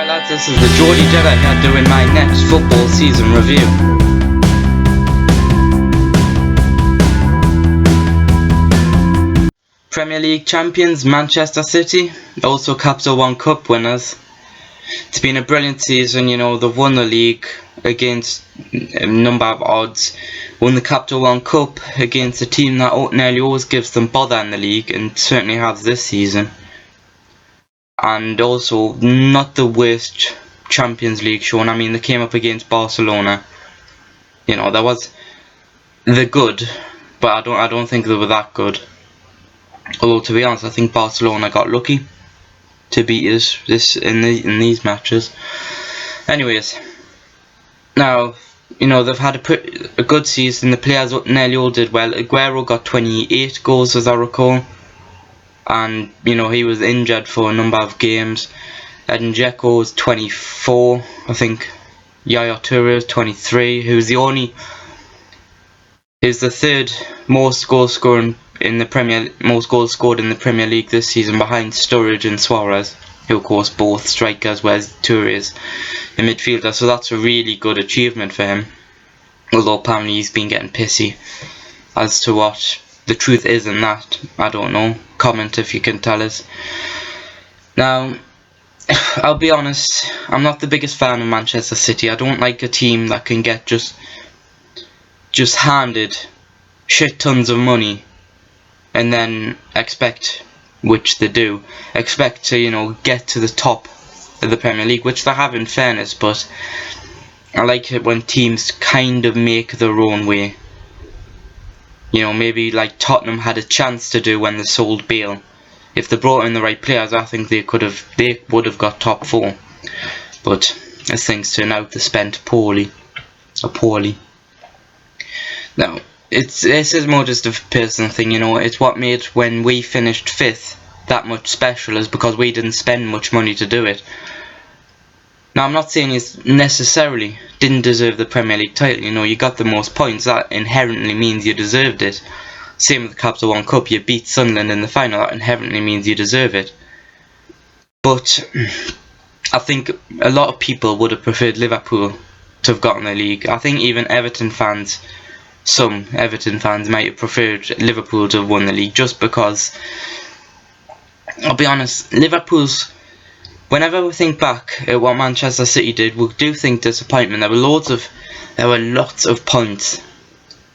Alright lads, this is the Geordie Jedi here doing my next football season review. Premier League champions Manchester City, also Capital One Cup winners. It's been a brilliant season, they've won the league against a number of odds, won the Capital One Cup against a team that nearly always gives them bother in the league, and certainly has this season. And also not the worst Champions League shown. I mean, they came up against Barcelona. They're good, but I don't think they were that good. Although to be honest, I think Barcelona got lucky to beat us in these matches. Anyways, now they've had a good season. The players nearly all did well. Aguero got 28 goals, as I recall. And he was injured for a number of games. Edin Dzeko was 24, I think. Yaya Toure was 23. He was the third most goals scored in the Premier League this season, behind Sturridge and Suarez, who of course both strikers, whereas Toure is a midfielder. So that's a really good achievement for him. Although apparently he's been getting pissy. As to what the truth is in that, I don't know. Comment if you can tell us. Now, I'll be honest, I'm not the biggest fan of Manchester City. I don't like a team that can get just handed shit tons of money and then expect, which they do, to get to the top of the Premier League, which they have in fairness, but I like it when teams kind of make their own way. Maybe like Tottenham had a chance to do when they sold Bale. If they brought in the right players, I think they would have got top 4. But as things turn out, they spent poorly. Now, this is more just a personal thing, it's what made when we finished 5th that much special, is because we didn't spend much money to do it. Now, I'm not saying you necessarily didn't deserve the Premier League title. You got the most points. That inherently means you deserved it. Same with the Capital One Cup. You beat Sunderland in the final. That inherently means you deserve it. But I think a lot of people would have preferred Liverpool to have gotten the league. I think even some Everton fans might have preferred Liverpool to have won the league, just because, I'll be honest, whenever we think back at what Manchester City did, we do think disappointment. There were lots of points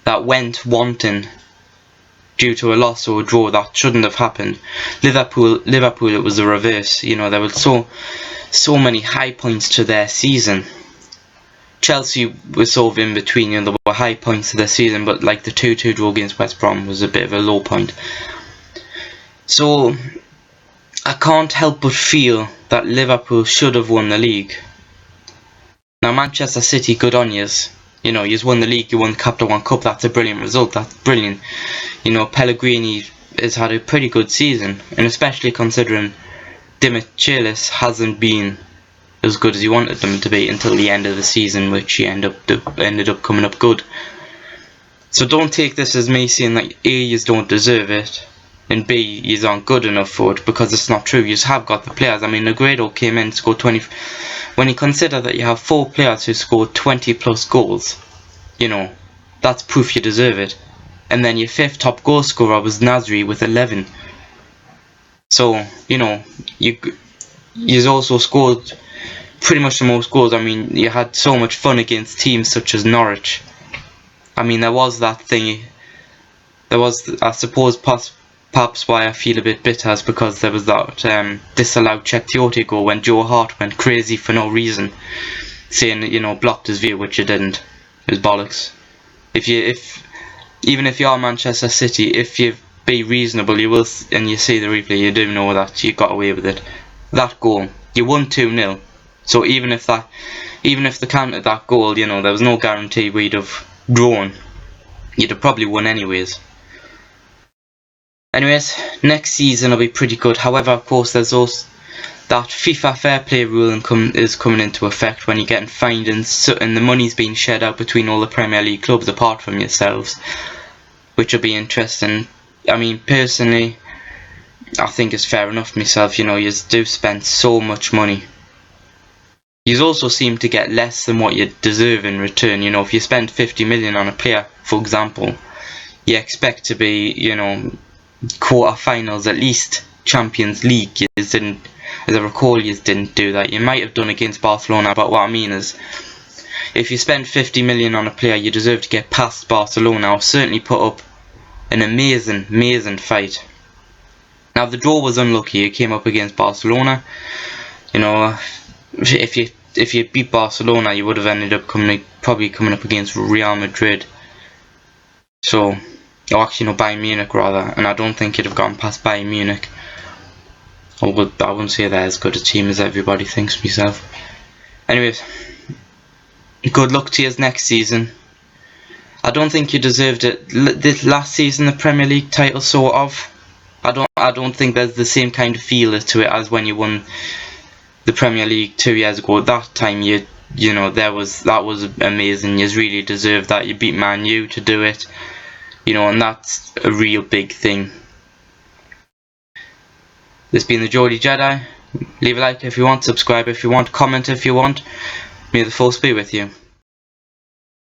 that went wanting due to a loss or a draw that shouldn't have happened. Liverpool, it was the reverse. There were so many high points to their season. Chelsea was sort of in between. There were high points to their season, but like the 2-2 draw against West Brom was a bit of a low point. So I can't help but feel that Liverpool should have won the league. Now, Manchester City, good on yous. You've won the league, you won the Capital One Cup. That's a brilliant result. That's brilliant. Pellegrini has had a pretty good season, and especially considering Dimitrilis hasn't been as good as he wanted them to be until the end of the season, which he ended up coming up good. So don't take this as me saying that A, you don't deserve it, and B, you aren't good enough for it, because it's not true. You have got the players. I mean, Negredo came in, scored 20. When you consider that you have 4 players who scored 20 plus goals, that's proof you deserve it. And then your 5th top goal scorer was Nasri with 11. So, you've also scored pretty much the most goals. I mean, you had so much fun against teams such as Norwich. I mean, there was that thing. I suppose, perhaps why I feel a bit bitter is because there was that disallowed Cheick goal when Joe Hart went crazy for no reason, saying blocked his view, which it didn't. It was bollocks. Even if you are Manchester City, if you be reasonable, you will, and you see the replay, you do know that you got away with it. That goal, you won 2-0. So even if they counted that goal, there was no guarantee we'd have drawn. You'd have probably won anyways. Anyways, next season will be pretty good. However, of course, there's also that FIFA fair play rule is coming into effect when you're getting fined and the money's being shared out between all the Premier League clubs apart from yourselves, which will be interesting. I mean, personally, I think it's fair enough myself. You do spend so much money you also seem to get less than what you deserve in return. You know, if you spend 50 million on a player, for example, you expect to be, you know, quarter-finals at least, Champions League. You didn't, as I recall, you didn't do that. You might have done against Barcelona, but what I mean is, if you spend 50 million on a player, you deserve to get past Barcelona, or certainly put up an amazing fight. Now the draw was unlucky. You came up against Barcelona. You know, if you beat Barcelona, you would have ended up probably coming up against Real Madrid. So, or actually no, Bayern Munich rather, and I don't think you'd have gone past Bayern Munich. I wouldn't say they're as good a team as everybody thinks myself. Anyways, good luck to you next season. I don't think you deserved it this last season, the Premier League title, sort of. I don't think there's the same kind of feel to it as when you won the Premier League 2 years ago. That time you know that was amazing. You really deserved that. You beat Man U to do it. You know, and that's a real big thing. This has been the Geordie Jedi. Leave a like if you want, subscribe if you want, comment if you want. May the force be with you.